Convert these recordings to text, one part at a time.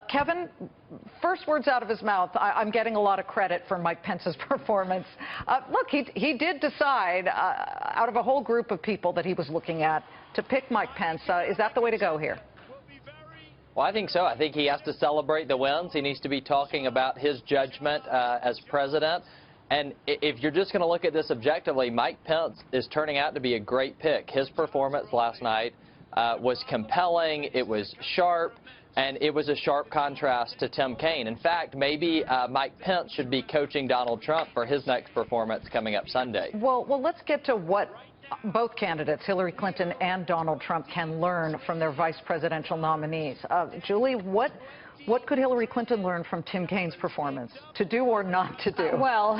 Kevin, first words out of his mouth, I'm getting a lot of credit for Mike Pence's performance. Look, he did decide out of a whole group of people that he was looking at to pick Mike Pence. Is that the way to go here? Well, I think so. I think he has to celebrate the wins. He needs to be talking about his judgment as president. And if you're just going to look at this objectively, Mike Pence is turning out to be a great pick. His performance last night was compelling. It was sharp. And it was a sharp contrast to Tim Kaine. In fact, maybe Mike Pence should be coaching Donald Trump for his next performance coming up Sunday. Well, let's get to what both candidates, Hillary Clinton and Donald Trump, can learn from their vice presidential nominees. Julie, what could Hillary Clinton learn from Tim Kaine's performance? To do or not to do? Well,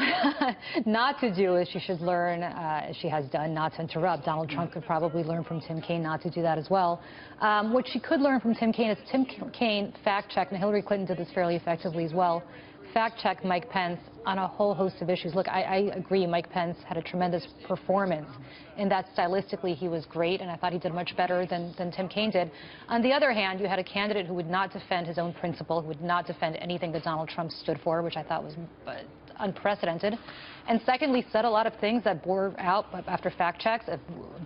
not to do as she should learn, as she has done, not to interrupt. Donald Trump could probably learn from Tim Kaine not to do that as well. What she could learn from Tim Kaine is Tim Kaine fact-checked, and Hillary Clinton did this fairly effectively as well, fact-checked Mike Pence on a whole host of issues. Look, I agree Mike Pence had a tremendous performance in that stylistically he was great, and I thought he did much better than Tim Kaine did. On the other hand, you had a candidate who would not defend his own principle, who would not defend anything that Donald Trump stood for, which I thought was unprecedented. And secondly, said a lot of things that bore out after fact checks,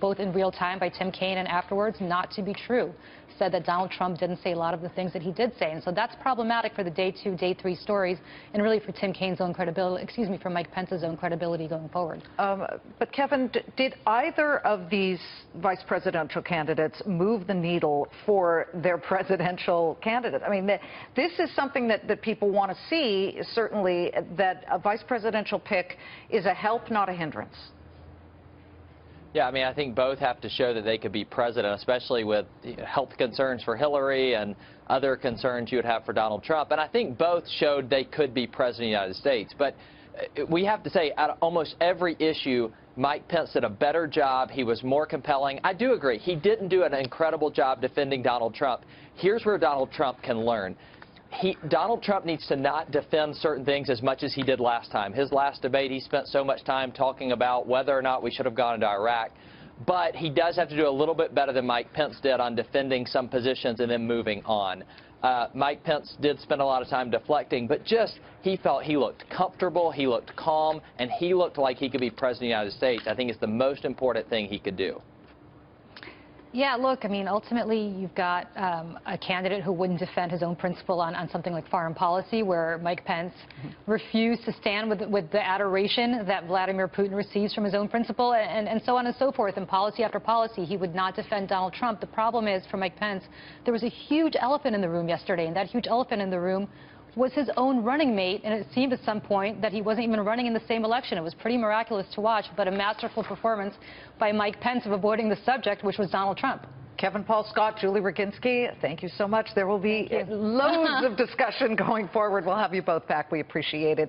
both in real time by Tim Kaine and afterwards, not to be true. Said that Donald Trump didn't say a lot of the things that he did say. And so that's problematic for the day 2, day 3 stories, and really for Tim Kaine's own credibility, for Mike Pence's own credibility going forward. But Kevin, did either of these vice presidential candidates move the needle for their presidential candidate? I mean, this is something that people want to see, certainly, that a vice presidential pick is a help, not a hindrance. Yeah, I mean, I think both have to show that they could be president, especially with health concerns for Hillary and other concerns you would have for Donald Trump. And I think both showed they could be president of the United States. But we have to say, out of almost every issue, Mike Pence did a better job. He was more compelling. I do agree. He didn't do an incredible job defending Donald Trump. Here's where Donald Trump can learn. Donald Trump needs to not defend certain things as much as he did last time. His last debate, he spent so much time talking about whether or not we should have gone into Iraq. But he does have to do a little bit better than Mike Pence did on defending some positions and then moving on. Mike Pence did spend a lot of time deflecting, but he felt he looked comfortable, he looked calm, and he looked like he could be president of the United States. I think it's the most important thing he could do. Yeah, look, I mean, ultimately, you've got a candidate who wouldn't defend his own principle on something like foreign policy, where Mike Pence refused to stand with the adoration that Vladimir Putin receives from his own principle, and so on and so forth. And policy after policy, he would not defend Donald Trump. The problem is, for Mike Pence, there was a huge elephant in the room yesterday, and that huge elephant in the room was his own running mate, and it seemed at some point that he wasn't even running in the same election. It was pretty miraculous to watch, but a masterful performance by Mike Pence of avoiding the subject, which was Donald Trump. Kevin, Paul Scott, Julie Roginsky, thank you so much. There will be loads of discussion going forward. We'll have you both back. We appreciate it.